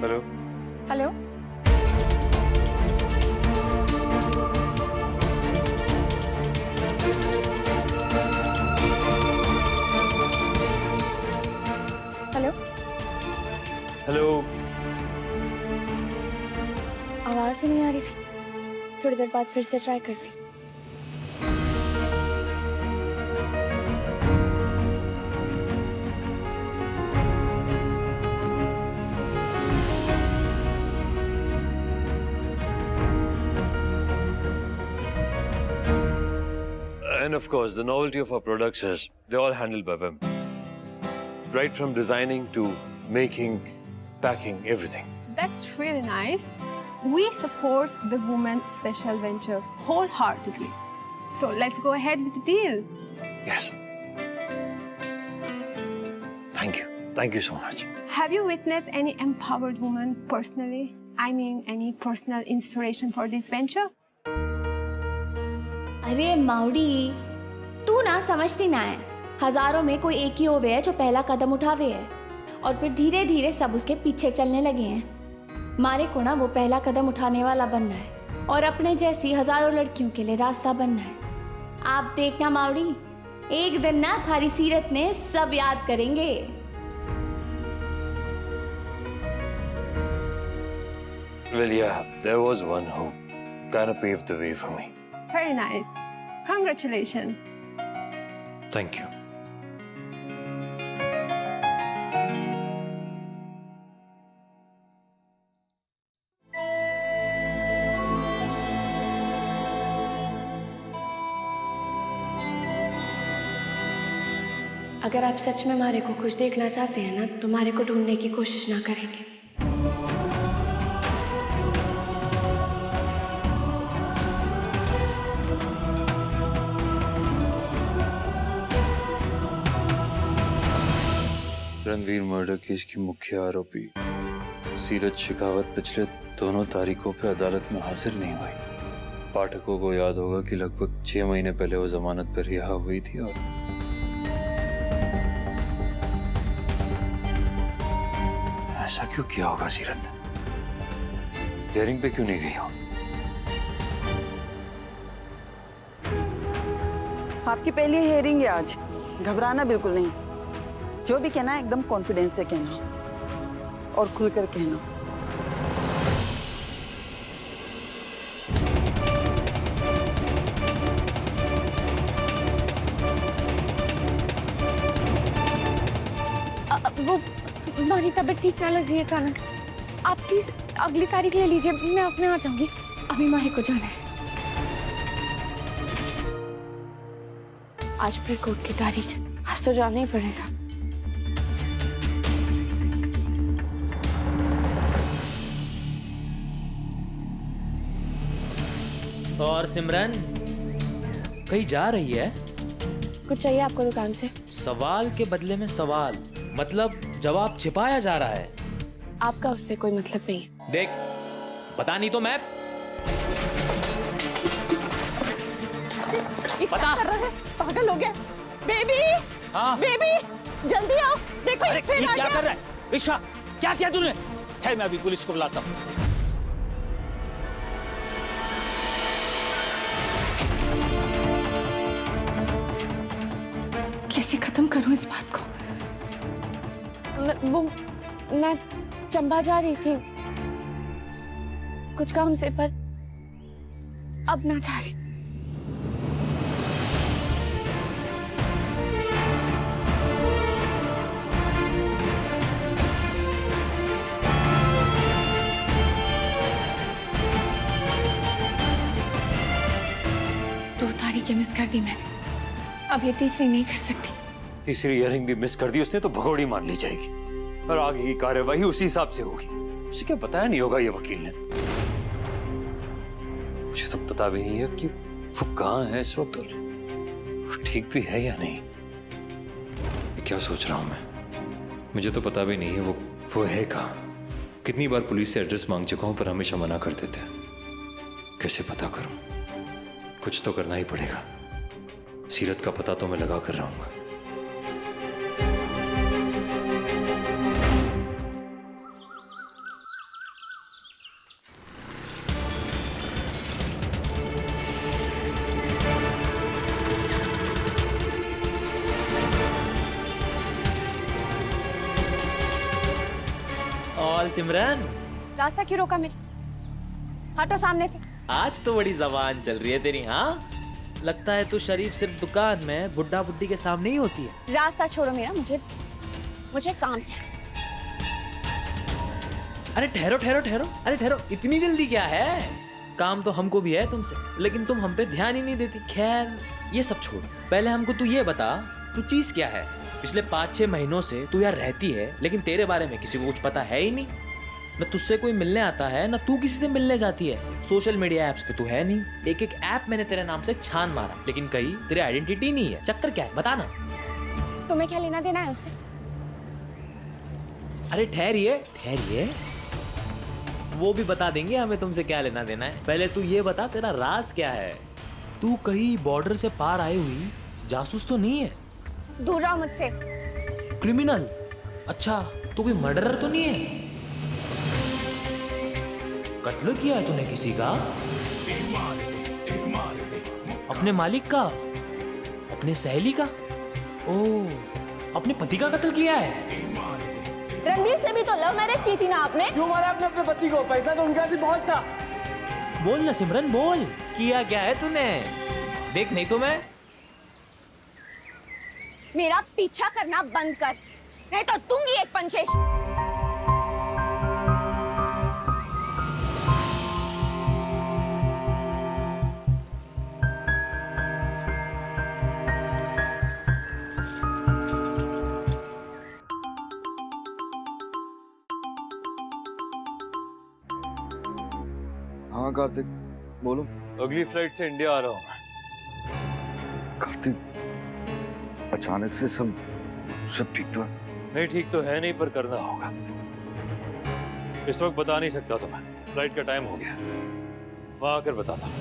Hello. Hello. Hello. Hello. आवाज ही नहीं आ रही थी, थोड़ी देर बाद फिर से ट्राई करती। And of course, the novelty of our products is they're all handled by women. Right from designing to making, packing, everything. That's really nice. We support the Women Special Venture wholeheartedly. So let's go ahead with the deal. Yes. Thank you. Thank you so much. Have you witnessed any empowered woman personally? I mean, any personal inspiration for this venture? अरे माउडी, तू ना समझती ना है। हजारों में कोई एक ही होवे है जो पहला कदम उठावे है और फिर धीरे धीरे सब उसके पीछे चलने लगे हैं। मारे को ना वो पहला कदम उठाने वाला बनना है और अपने जैसी हजारों लड़कियों के लिए रास्ता बनना है। आप देखना माउडी, एक दिन ना थारी सीरत ने सब याद करेंगे। Well, yeah, there was one who kind of paved the way for me. Very nice. Congratulations. Thank you. अगर आप सच में मारे को खुश देखना चाहते हैं ना, तो मारे को ढूंढने की कोशिश ना करेंगे। रणवीर मर्डर केस की मुख्य आरोपी सीरत शेखावत पिछले दोनों तारीखों पे अदालत में हाजिर नहीं हुई। पाठकों को याद होगा कि लगभग 6 महीने पहले वो जमानत पर रिहा हुई थी और ऐसा क्यों किया होगा सीरत? हियरिंग पे क्यों नहीं गई हो? आपकी पहली हियरिंग है आज, घबराना बिल्कुल नहीं। जो भी कहना है एकदम कॉन्फिडेंस से कहना और खुलकर कहना। वो हमारी तबीयत ठीक ना लग रही है अचानक। आप प्लीज अगली तारीख ले लीजिए, मैं उसमें आ जाऊंगी। अभी माही को जाना है। आज फिर कोर्ट की तारीख, आज तो जाना ही पड़ेगा। और सिमरन कहीं जा रही है? कुछ चाहिए आपको दुकान से? सवाल के बदले में सवाल, मतलब जवाब छिपाया जा रहा है। आपका उससे कोई मतलब नहीं है। देख, पता नहीं तो मैं पता कर रहा है, पागल हो गया। बेबी, हाँ बेबी, जल्दी आओ, देखो अरे फिर ये आ क्या गया। कर रहा है? विश्वा, क्या किया तूने? है, मैं अभी पुलिस को बुलाता हूँ। कैसे खत्म करूं इस बात को? मैं चंबा जा रही थी कुछ काम से, पर अब ना जा रही। दो तारीखें मिस कर दी मैंने, अब ये तीसरी नहीं कर सकती। तीसरी हियरिंग भी मिस कर दी उसने तो भगोड़ी मान ली जाएगी और आगे की कार्यवाही उसी हिसाब से होगी। उसे क्या बताया नहीं होगा ये वकील ने? मुझे तो पता भी नहीं है कि वो कहाँ है इस वक्त और वो ठीक भी है या नहीं। क्या सोच रहा हूँ मैं? मुझे तो पता भी नहीं है वो है कहाँ। कितनी बार पुलिस से एड्रेस मांग चुका हूँ पर हमेशा मना कर देते हैं। कैसे पता करूं? कुछ तो करना ही पड़ेगा। सीरत का पता तो मैं लगा कर रहूंगा। सवाल सिमरन। रास्ता क्यों रोका मेरा? हटो सामने से। आज तो बड़ी जबान चल रही है तेरी। हाँ, लगता है तू शरीफ सिर्फ दुकान में बुड्ढा बुड्ढी के सामने ही होती है। रास्ता छोड़ो मेरा, मुझे काम है। अरे ठहरो ठहरो ठहरो, अरे ठहरो, इतनी जल्दी क्या है? काम तो हमको भी है तुमसे, लेकिन तुम हम पे ध्यान ही नहीं देती। खैर ये सब छोड़, पहले हमको तू ये बता, तू चीज क्या है? पिछले 5-6 महीनों से तू यहाँ रहती है, लेकिन तेरे बारे में किसी को कुछ पता है ही नहीं। न तुझसे कोई मिलने आता है, न तू किसी से मिलने जाती है। सोशल मीडिया एप्स पे तू है नहीं। एक एक ऐप मैंने तेरे नाम से छान मारा, लेकिन कहीं तेरी आइडेंटिटी नहीं है। चक्कर क्या है, बता ना। तुम्हें क्या लेना देना है उससे? अरे ठहरिए ठहरिए, वो भी बता देंगे हमें तुमसे क्या लेना देना है। पहले तू ये बता, तेरा राज क्या है? तू कहीं बॉर्डर से पार आई हुई जासूस तो नहीं है? दूर रहो मुझसे। क्रिमिनल? अच्छा, तू कोई मर्डरर तो नहीं है? कत्ल किया है तूने किसी का? अपने मालिक का? अपने सहेली का? ओह, अपने पति का कत्ल किया है? रणवीर से भी तो लव मैरिज की थी ना आपने? क्यों मारा आपने अपने पति को? पैसा तो उनका भी बहुत था। बोल ना सिमरन, बोल, किया क्या है तूने? देख नहीं तो मैं। मेरा पीछा करना बंद कर, नहीं तो दूंगी एक पंचेश। हाँ कार्तिक, बोलो। अगली फ्लाइट से इंडिया आ रहा हूँ मैं। कार्तिक, अचानक से सब ठीक तो है? नहीं, ठीक तो है नहीं, पर करना होगा। इस वक्त बता नहीं सकता तुम्हें, फ्लाइट का टाइम हो गया। वहां आकर बताता हूँ।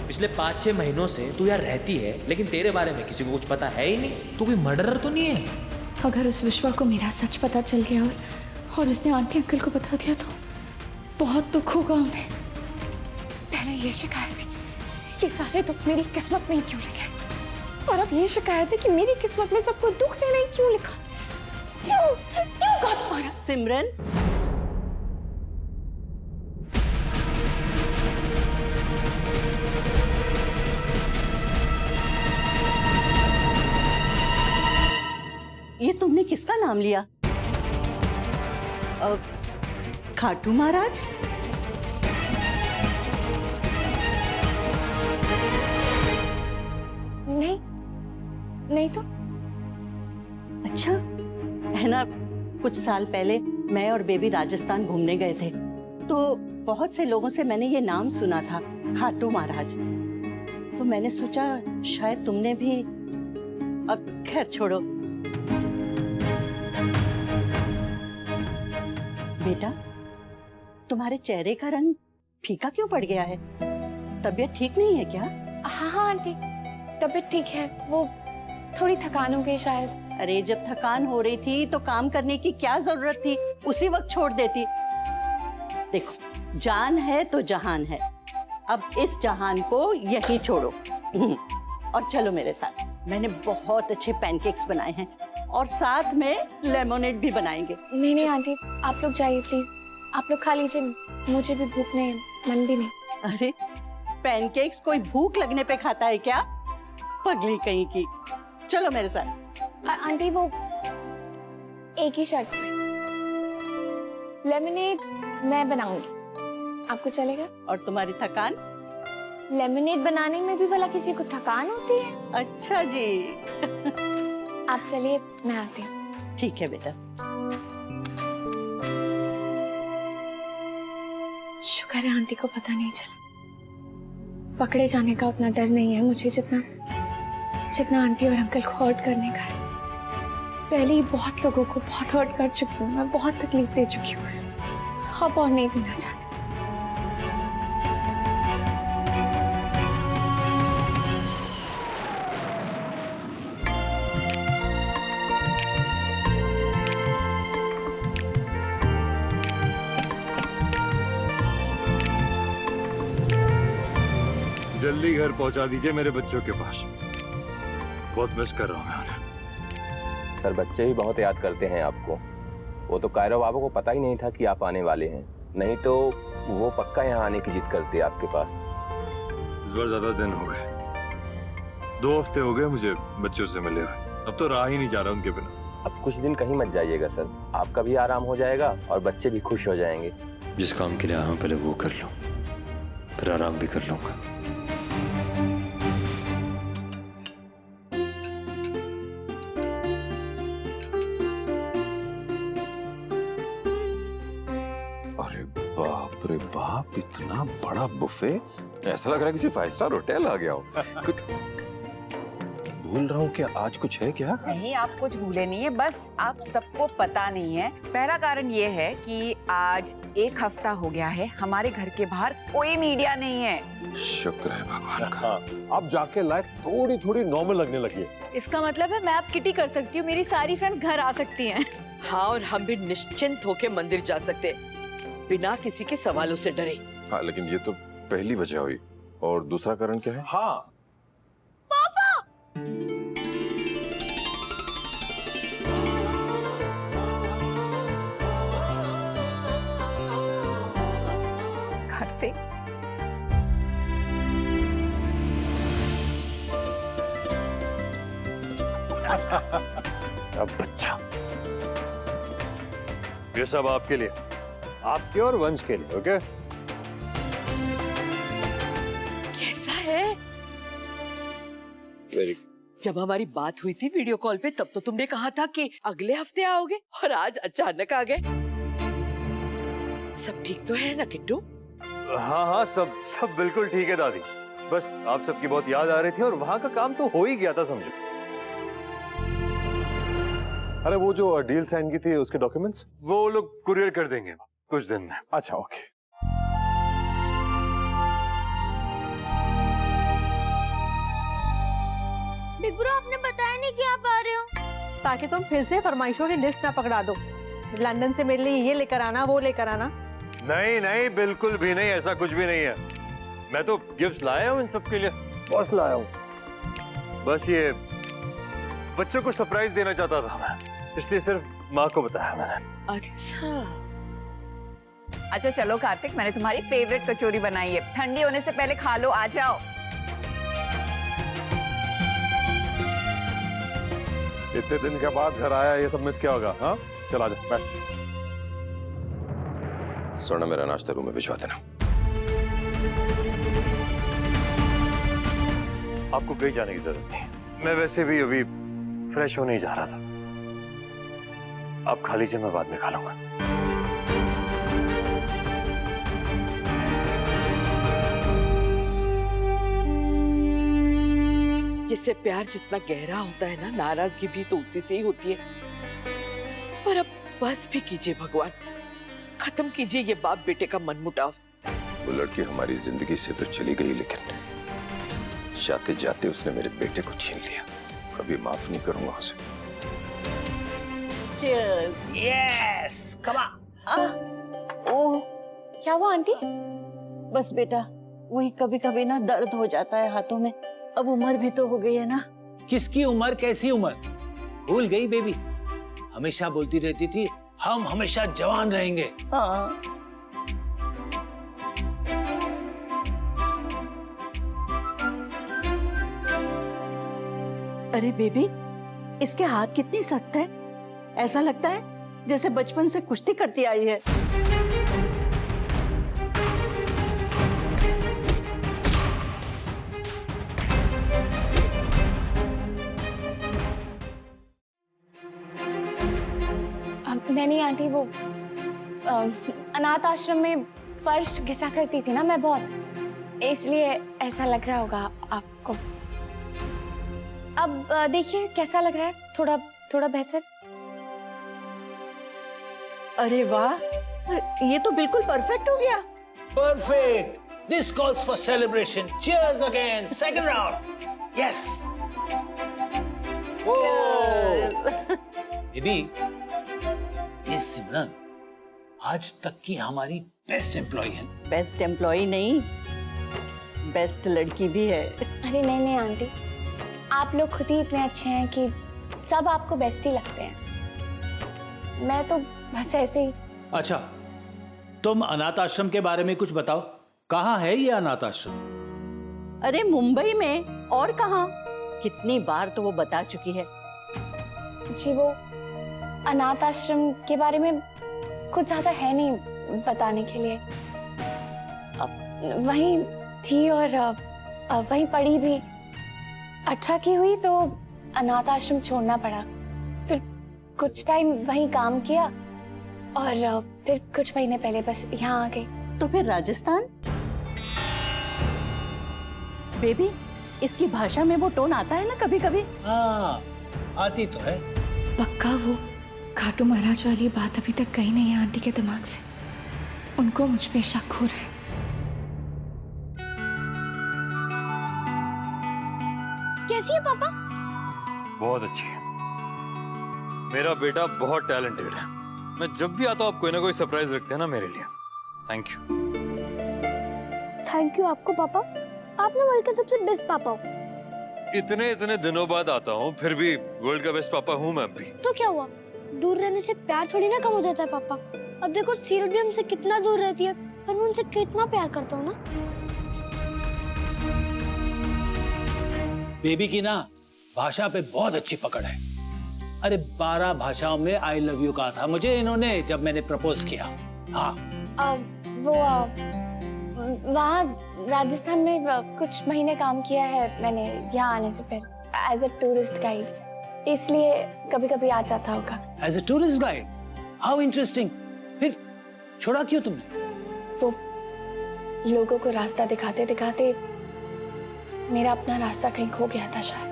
पिछले 5-6 महीनों से तू यहाँ रहती है, लेकिन तेरे बारे में किसी को कुछ पता है ही नहीं। तू कोई मर्डरर तो नहीं है? अगर उस विश्वा को मेरा सच पता चल गया और उसने आंटी अंकल को बता दिया तो बहुत दुख होगा उन्हें। पहले ये शिकायत थी कि सारे दुख मेरी किस्मत में ही क्यों लिखे, और अब ये शिकायत है कि मेरी किस्मत में सबको दुख देना ही क्यों लिखा। क्यों गॉड मारा? सिमरन, ये तुमने किसका नाम लिया? खाटू महाराज? नहीं तो। अच्छा है ना, कुछ साल पहले मैं और बेबी राजस्थान घूमने गए थे, तो बहुत से लोगों से मैंने ये नाम सुना था, खाटू महाराज। तो मैंने सोचा शायद तुमने भी। अब खैर छोड़ो। बेटा, तुम्हारे चेहरे का रंग फीका क्यों पड़ गया है? तबीयत ठीक नहीं है क्या? हाँ आंटी, तबीयत ठीक है, वो थोड़ी थकान हो गई शायद। अरे जब थकान हो रही थी तो काम करने की क्या जरूरत थी? उसी वक्त छोड़ देती। देखो, जान है तो जहान है। अब इस जहान को यहीं छोड़ो और चलो मेरे साथ। मैंने बहुत अच्छे पैनकेक्स बनाए हैं और साथ में लेमोनेड भी बनाएंगे। नहीं आंटी, आप लोग जाइए प्लीज, आप लोग खा लीजिए, मुझे भी भूख नहीं है, मन भी नहीं। अरे पैनकेक्स कोई भूख लगने पे खाता है क्या? पगली कहीं की। चलो मेरे साथ। आंटी वो एक ही शर्त पे, लेमनेड मैं बनाऊंगी, आपको चलेगा? और तुम्हारी थकान? लेमनेड बनाने में भी भला किसी को थकान होती है? अच्छा जी। आप चलिए, मैं आती हूँ। ठीक है बेटा। शुक्र है आंटी को पता नहीं चला। पकड़े जाने का उतना डर नहीं है मुझे जितना आंटी और अंकल को हर्ट करने का है। पहले ही बहुत लोगों को बहुत हर्ट कर चुकी हूँ, मैं बहुत तकलीफ दे चुकी हूँ, अब और नहीं देना चाहती। जल्दी घर पहुंचा दीजिए मेरे बच्चों के पास। बहुत मिस कर रहा हूँ मैं उन्हें। सर बच्चे भी बहुत याद करते हैं आपको। वो तो कायरो बाबू को पता ही नहीं था कि आप आने वाले हैं, नहीं तो वो पक्का यहाँ आने की जिद करते आपके पास। इस बार ज्यादा दिन हो गए, 2 हफ्ते हो गए मुझे बच्चों से मिले हुए। अब तो रहा ही नहीं जा रहा उनके बिना। अब कुछ दिन कहीं मत जाइएगा सर, आपका भी आराम हो जाएगा और बच्चे भी खुश हो जाएंगे। जिस काम के लिए आया हूं पहले वो कर लूं, फिर आराम भी कर लूंगा। अरे बाप रे बाप, इतना बड़ा बुफे, ऐसा लग रहा है किसी 5 स्टार होटल आ गया हो। भूल रहा हूँ कि आज कुछ है क्या? नहीं, आप कुछ भूले नहीं है, बस आप सबको पता नहीं है। पहला कारण ये है कि आज 1 हफ्ता हो गया है हमारे घर के बाहर कोई मीडिया नहीं है। शुक्र है भगवान का। अब जाके लाइफ थोड़ी थोड़ी नॉर्मल लगने लगी है। इसका मतलब है मैं अब किटी कर सकती हूँ, मेरी सारी फ्रेंड्स घर आ सकती हैं। हाँ, और हम भी निश्चिंत होके मंदिर जा सकते बिना किसी के सवालों से डरे। हाँ, लेकिन ये तो पहली वजह हुई। और दूसरा कारण क्या है? हाँ, कार्तिक, अब बच्चा, ये सब आपके लिए, आपके और वंश के लिए। ओके? कैसा है? वेरी। जब हमारी बात हुई थी वीडियो कॉल पे, तब तो तुमने कहा था कि अगले हफ्ते आओगे, और आज अचानक आ गए। सब ठीक तो है ना किट्टू? हाँ हाँ, सब बिल्कुल ठीक है दादी। बस आप सबकी बहुत याद आ रही थी और वहाँ का काम तो हो ही गया था समझो। अरे वो जो डील साइन की थी उसके डॉक्यूमेंट्स वो लोग कुरियर कर देंगे कुछ दिन में। अच्छा, ओके। बिग ब्रो, आपने बताया नहीं कि आप आ रहे हो, ताकि तुम फिर से फरमाइशों की लिस्ट ना पकड़ा दो। लंदन से मेरे लिए ये लेकर आना, वो लेकर आना। नहीं नहीं, बिल्कुल भी नहीं, ऐसा कुछ भी नहीं है। मैं तो गिफ्ट्स लाया हूँ इन सब के लिए, बस लाया हूँ। बस ये बच्चों को सरप्राइज देना चाहता था मैं, इसलिए सिर्फ माँ को बताया मैंने। अच्छा चलो कार्तिक, मैंने तुम्हारी फेवरेट कचौरी बनाई है, ठंडी होने से पहले खा लो, आ जाओ। इतने दिन के बाद घर आया, ये सब मिस क्या होगा? हाँ, चल आजा, बैठ। सोना, मेरा नाश्ता रूम में भिजवा देना। आपको कहीं जाने की जरूरत नहीं, मैं वैसे भी अभी फ्रेश होने ही जा रहा था। आप खा लीजिए, मैं बाद में खा लूंगा। जिससे प्यार जितना गहरा होता है ना, नाराजगी भी तो उसी से ही होती है। पर अब बस भी कीजिए भगवान, खत्म कीजिए ये बाप बेटे का मनमुटाव। वो लड़की हमारी जिंदगी से तो चली गई, लेकिन जाते जाते उसने मेरे बेटे को छीन लिया। कभी माफ नहीं करूंगा उसे। Cheers. Yes, come on. ओह, क्या हुआ आंटी? बस बेटा, वही कभी कभी ना दर्द हो जाता है हाथों में। अब उम्र भी तो हो गई है ना। किसकी उम्र, कैसी उम्र? भूल गई बेबी? हमेशा बोलती रहती थी हम हमेशा जवान रहेंगे। हाँ। अरे बेबी, इसके हाथ कितनी सख्त है, ऐसा लगता है जैसे बचपन से कुश्ती करती आई है। नहीं आंटी, वो अनाथ आश्रम में फर्श घिसा करती थी ना मैं बहुत, इसलिए ऐसा लग रहा होगा आपको। अब देखिए कैसा लग रहा है, थोड़ा थोड़ा बेहतर। अरे वाह, ये तो बिल्कुल परफेक्ट हो गया। Perfect. This calls for celebration. Cheers again, second round. Yes. Baby, ये सिमरन आज तक की हमारी बेस्ट एम्प्लॉय है। बेस्ट एम्प्लॉय नहीं, बेस्ट लड़की भी है। अरे नहीं नहीं आंटी, आप लोग खुद ही इतने अच्छे हैं कि सब आपको बेस्ट ही लगते हैं। मैं तो बस ऐसे ही। अच्छा, तुम अनाथ आश्रम के बारे में कुछ बताओ। कहाँ है ये अनाथ आश्रम? अरे मुंबई में, और कहाँ? कितनी बार तो वो बता चुकी है। जी वो अनाथ आश्रम के बारे में कुछ ज्यादा है नहीं बताने के लिए। वहीं थी और वहीं पढ़ी भी। 18 की हुई तो अनाथ आश्रम छोड़ना पड़ा। फिर कुछ टाइम वहीं काम किया और फिर कुछ महीने पहले बस यहाँ आ गई। तो फिर राजस्थान? बेबी, इसकी भाषा में वो टोन आता है ना कभी कभी? हाँ, आती तो है। पक्का वो खाटू महाराज वाली बात अभी तक गई नहीं है आंटी के दिमाग से। उनको मुझ पे शक हो रहा है। कैसी है पापा? बहुत अच्छी है। मेरा बेटा बहुत टैलेंटेड है। मैं जब भी आता हूँ आप कोई ना कोई सरप्राइज रखते हैं ना मेरे लिए। Thank you. थैंक यू आपको पापा, आप ना वर्ल्ड के सबसे बेस्ट पापा हो। इतने इतने दिनों बाद आता हूँ, फिर भी वर्ल्ड का बेस्ट पापा हूँ मैं भी। तो क्या हुआ, दूर रहने से प्यार थोड़ी ना कम हो जाता है पापा। अब देखो सीरत भी हमसे कितना दूर रहती है, पर मैं उनसे कितना प्यार करता हूँ ना। बेबी की ना भाषा पे बहुत अच्छी पकड़ है। अरे 12 भाषाओं में आई लव यू कहा था मुझे इन्होंने जब मैंने प्रपोज किया। हाँ वो वहाँ राजस्थान में कुछ महीने काम किया है मैंने यहाँ आने से पहले एज अ टूरिस्ट गाइड, इसलिए कभी कभी आ जाता होगा। As a tourist guide? How interesting. फिर छोड़ा क्यों तुमने? वो लोगों को रास्ता दिखाते दिखाते मेरा अपना रास्ता कहीं खो गया था शायद।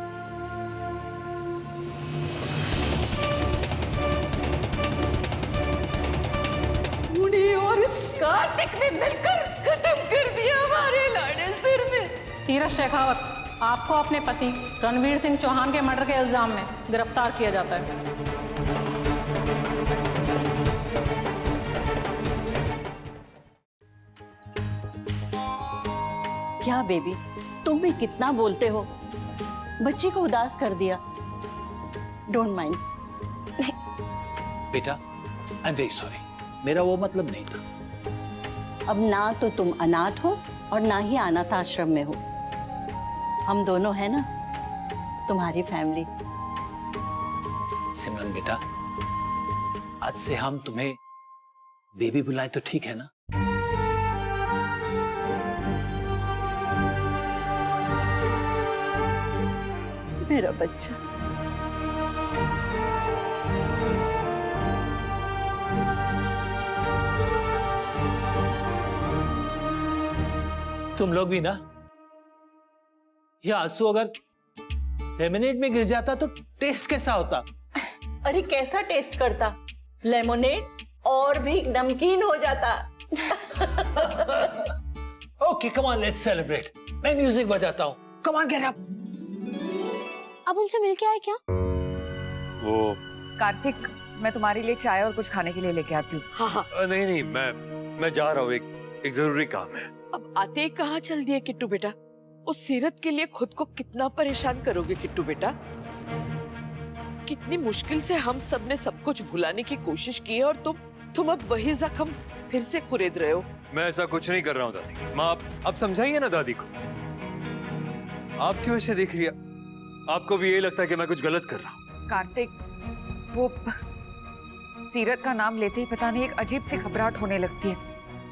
मुनी और कार्तिक ने मिलकर खत्म कर दिया हमारे लाडे सिर में। सीरत शेखावत, आपको अपने पति रणवीर सिंह चौहान के मर्डर के इल्जाम में गिरफ्तार किया जाता है। क्या बेबी, तुम भी कितना बोलते हो। बच्ची को उदास कर दिया। Don't mind. बेटा, आई एम वेरी सॉरी, मेरा वो मतलब नहीं था। अब ना तो तुम अनाथ हो और ना ही अनाथ आश्रम में हो। हम दोनों है ना तुम्हारी फैमिली। सिमरन बेटा, आज से हम तुम्हें बेबी बुलाएं तो ठीक है ना? मेरा बच्चा। तुम लोग भी ना, ये आंसू अगर लेमनेड में गिर जाता तो टेस्ट कैसा होता? अरे कैसा टेस्ट करता? लेमोनेड और भी नमकीन हो जाता। Okay, come on, let's celebrate. मैं म्यूजिक बजाता हूँ। Come on, get up. अब उनसे मिल के आए क्या? वो कार्तिक, मैं तुम्हारे लिए चाय और कुछ खाने के लिए लेके आती हूँ। हाँ। नहीं नहीं, मैं जा रहा हूँ, एक जरूरी काम है। अब आते ही कहाँ चल दिए किट्टू बेटा? उस सीरत के लिए खुद को कितना परेशान करोगे किट्टू बेटा? कितनी मुश्किल से हम सब ने सब कुछ भुलाने की कोशिश की है और तुम अब वही जख्म फिर से कुरेद रहे हो। मैं ऐसा कुछ नहीं कर रहा हूँ दादी। माँ, आप समझाइए ना दादी को। आप क्यों ऐसे देख रही है? आपको भी यही लगता है कि मैं कुछ गलत कर रहा हूँ? कार्तिक, वो सीरत का नाम लेते ही पता नहीं एक अजीब सी घबराहट होने लगती है।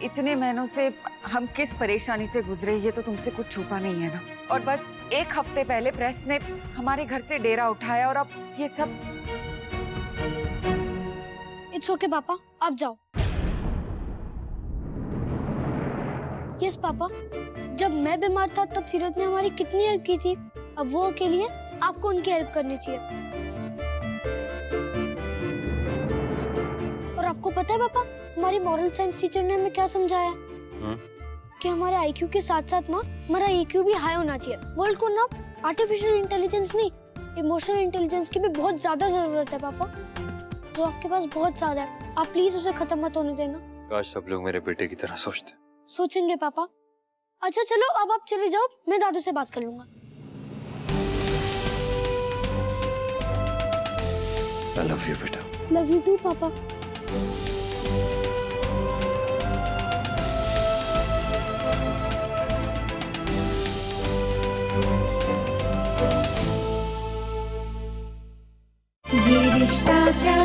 इतने महीनों से हम किस परेशानी से गुजरे ये तो तुमसे कुछ छुपा नहीं है ना। और बस एक हफ्ते पहले प्रेस ने हमारे घर से डेरा उठाया और अब ये सब। इट्स ओके पापा, आप जाओ। यस पापा, जब मैं बीमार था तब सीरत ने हमारी कितनी हेल्प की थी। अब वो अकेली है, आपको उनकी हेल्प करनी चाहिए। और आपको पता है पापा, हमारी मॉरल साइंस टीचर ने हमें क्या समझाया? कि हमारे आईक्यू के साथ साथ ना हमारा ईक्यू भी हाई होना चाहिए। वर्ल्ड को ना आर्टिफिशियल इंटेलिजेंस नहीं, इमोशनल इंटेलिजेंस की भी बहुत ज्यादा जरूरत है पापा, जो आपके पास बहुत सारा है। आप प्लीज उसे खत्म मत होने देना। काश सब लोग मेरे बेटे की तरह सोचते। सोचेंगे पापा, अच्छा चलो अब आप चले जाओ, मैं दादू से बात कर लूंगा। आई लव यू बेटा। लव यू टू पापा। ये रिश्ता क्या